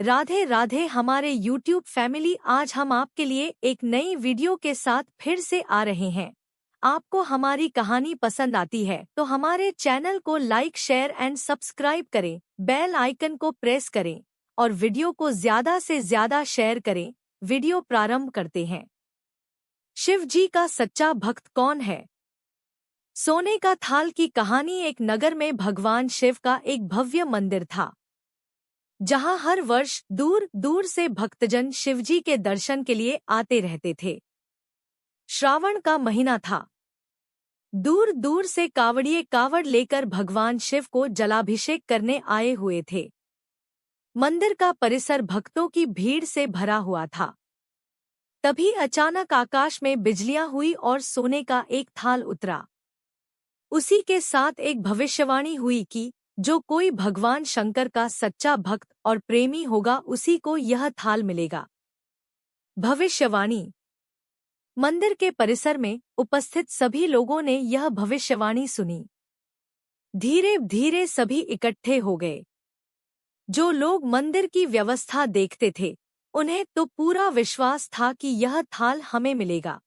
राधे राधे हमारे YouTube family. आज हम आपके लिए एक नई वीडियो के साथ फिर से आ रहे हैं। आपको हमारी कहानी पसंद आती है तो हमारे चैनल को लाइक शेयर एंड सब्सक्राइब करें, बेल आइकन को प्रेस करें और वीडियो को ज्यादा से ज्यादा शेयर करें। वीडियो प्रारंभ करते हैं। शिव जी का सच्चा भक्त कौन है? सोने का थाल की कहानी। एक नगर में भगवान शिव का एक भव्य मंदिर था, जहां हर वर्ष दूर दूर से भक्तजन शिवजी के दर्शन के लिए आते रहते थे। श्रावण का महीना था। दूर दूर से कावड़िए कावड़ लेकर भगवान शिव को जलाभिषेक करने आए हुए थे। मंदिर का परिसर भक्तों की भीड़ से भरा हुआ था। तभी अचानक आकाश में बिजलियां हुई और सोने का एक थाल उतरा। उसी के साथ एक भविष्यवाणी हुई कि जो कोई भगवान शंकर का सच्चा भक्त और प्रेमी होगा उसी को यह थाल मिलेगा। भविष्यवाणी। मंदिर के परिसर में उपस्थित सभी लोगों ने यह भविष्यवाणी सुनी। धीरे धीरे सभी इकट्ठे हो गए। जो लोग मंदिर की व्यवस्था देखते थे उन्हें तो पूरा विश्वास था कि यह थाल हमें मिलेगा,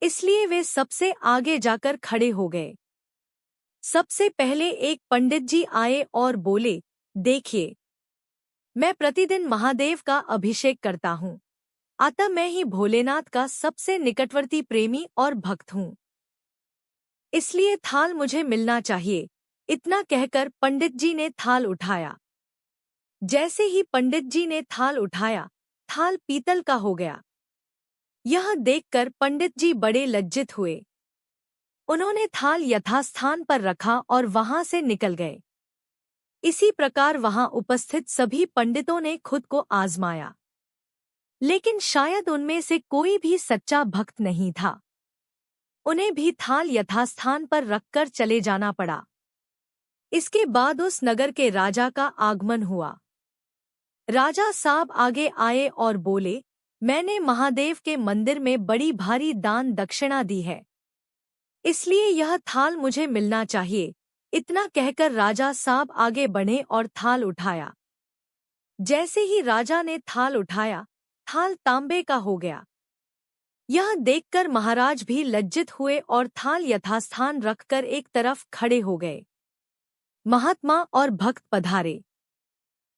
इसलिए वे सबसे आगे जाकर खड़े हो गए। सबसे पहले एक पंडित जी आए और बोले, देखिए, मैं प्रतिदिन महादेव का अभिषेक करता हूँ, अतः मैं ही भोलेनाथ का सबसे निकटवर्ती प्रेमी और भक्त हूँ, इसलिए थाल मुझे मिलना चाहिए। इतना कहकर पंडित जी ने थाल उठाया। जैसे ही पंडित जी ने थाल उठाया, थाल पीतल का हो गया। यह देखकर पंडित जी बड़े लज्जित हुए। उन्होंने थाल यथास्थान पर रखा और वहां से निकल गए। इसी प्रकार वहां उपस्थित सभी पंडितों ने खुद को आजमाया, लेकिन शायद उनमें से कोई भी सच्चा भक्त नहीं था। उन्हें भी थाल यथास्थान पर रखकर चले जाना पड़ा। इसके बाद उस नगर के राजा का आगमन हुआ। राजा साहब आगे आए और बोले, मैंने महादेव के मंदिर में बड़ी भारी दान दक्षिणा दी है, इसलिए यह थाल मुझे मिलना चाहिए। इतना कहकर राजा साहब आगे बढ़े और थाल उठाया। जैसे ही राजा ने थाल उठाया, थाल तांबे का हो गया। यह देखकर महाराज भी लज्जित हुए और थाल यथास्थान रखकर एक तरफ खड़े हो गए। महात्मा और भक्त पधारे।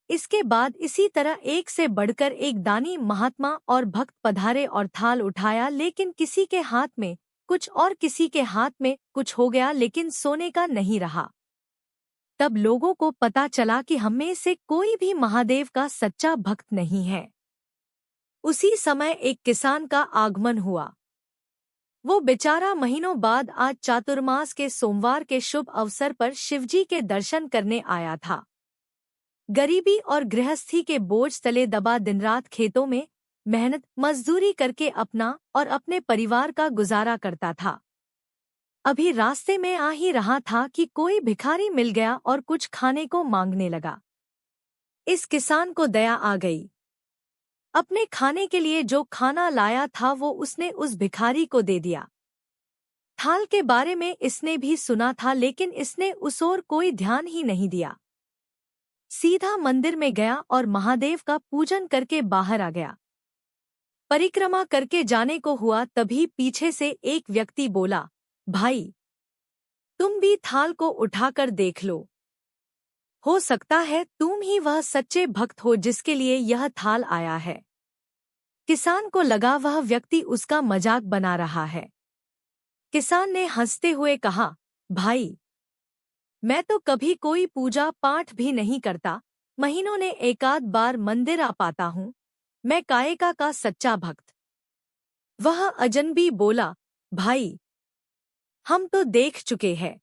इसके बाद इसी तरह एक से बढ़कर एक दानी महात्मा और भक्त पधारे और थाल उठाया, लेकिन किसी के हाथ में कुछ और किसी के हाथ में कुछ हो गया, लेकिन सोने का नहीं रहा। तब लोगों को पता चला कि हम में से कोई भी महादेव का सच्चा भक्त नहीं है। उसी समय एक किसान का आगमन हुआ। वो बेचारा महीनों बाद आज चातुर्मास के सोमवार के शुभ अवसर पर शिवजी के दर्शन करने आया था। गरीबी और गृहस्थी के बोझ तले दबा दिनरात खेतों में मेहनत मजदूरी करके अपना और अपने परिवार का गुजारा करता था। अभी रास्ते में आ ही रहा था कि कोई भिखारी मिल गया और कुछ खाने को मांगने लगा। इस किसान को दया आ गई। अपने खाने के लिए जो खाना लाया था वो उसने उस भिखारी को दे दिया। थाल के बारे में इसने भी सुना था, लेकिन इसने उस ओर कोई ध्यान ही नहीं दिया। सीधा मंदिर में गया और महादेव का पूजन करके बाहर आ गया। परिक्रमा करके जाने को हुआ, तभी पीछे से एक व्यक्ति बोला, भाई, तुम भी थाल को उठाकर देख लो। हो सकता है तुम ही वह सच्चे भक्त हो जिसके लिए यह थाल आया है। किसान को लगा वह व्यक्ति उसका मजाक बना रहा है। किसान ने हंसते हुए कहा, भाई, मैं तो कभी कोई पूजा पाठ भी नहीं करता, महीनों ने एकाध बार मंदिर आ पाता हूँ, मैं कायका का सच्चा भक्त। वह अजनबी बोला, भाई, हम तो देख चुके हैं,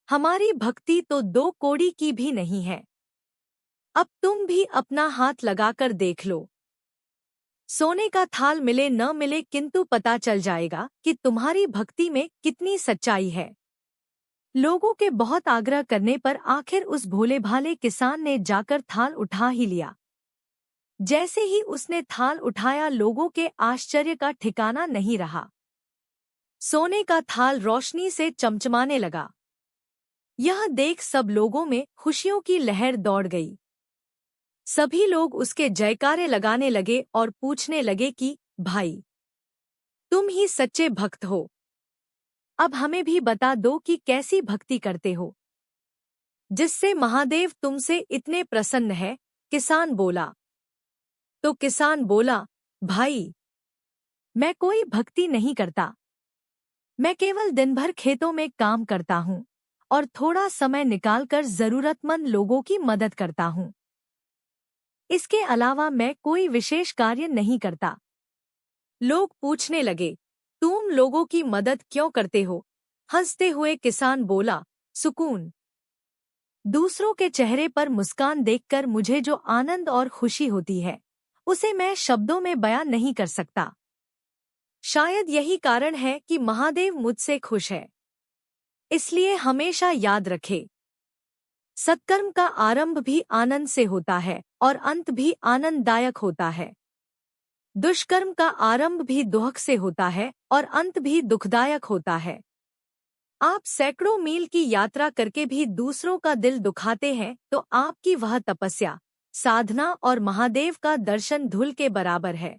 हमारी भक्ति तो 2 कौड़ी की भी नहीं है। अब तुम भी अपना हाथ लगाकर देख लो। सोने का थाल मिले न मिले, किंतु पता चल जाएगा कि तुम्हारी भक्ति में कितनी सच्चाई है। लोगों के बहुत आग्रह करने पर आखिर उस भोले भाले किसान ने जाकर थाल उठा ही लिया। जैसे ही उसने थाल उठाया, लोगों के आश्चर्य का ठिकाना नहीं रहा। सोने का थाल रोशनी से चमचमाने लगा। यह देख सब लोगों में खुशियों की लहर दौड़ गई। सभी लोग उसके जयकारे लगाने लगे और पूछने लगे कि भाई, तुम ही सच्चे भक्त हो। अब हमें भी बता दो कि कैसी भक्ति करते हो, जिससे महादेव तुमसे इतने प्रसन्न है। किसान बोला। तो किसान बोला, भाई, मैं कोई भक्ति नहीं करता। मैं केवल दिन भर खेतों में काम करता हूँ और थोड़ा समय निकालकर जरूरतमंद लोगों की मदद करता हूँ। इसके अलावा मैं कोई विशेष कार्य नहीं करता। लोग पूछने लगे, तुम लोगों की मदद क्यों करते हो? हंसते हुए किसान बोला, सुकून। दूसरों के चेहरे पर मुस्कान देखकर मुझे जो आनंद और खुशी होती है, उसे मैं शब्दों में बयां नहीं कर सकता। शायद यही कारण है कि महादेव मुझसे खुश है। इसलिए हमेशा याद रखे, सत्कर्म का आरंभ भी आनंद से होता है और अंत भी आनंददायक होता है। दुष्कर्म का आरंभ भी दुख से होता है और अंत भी दुखदायक होता है। आप सैकड़ों मील की यात्रा करके भी दूसरों का दिल दुखाते हैं तो आपकी वह तपस्या, साधना और महादेव का दर्शन धूल के बराबर है।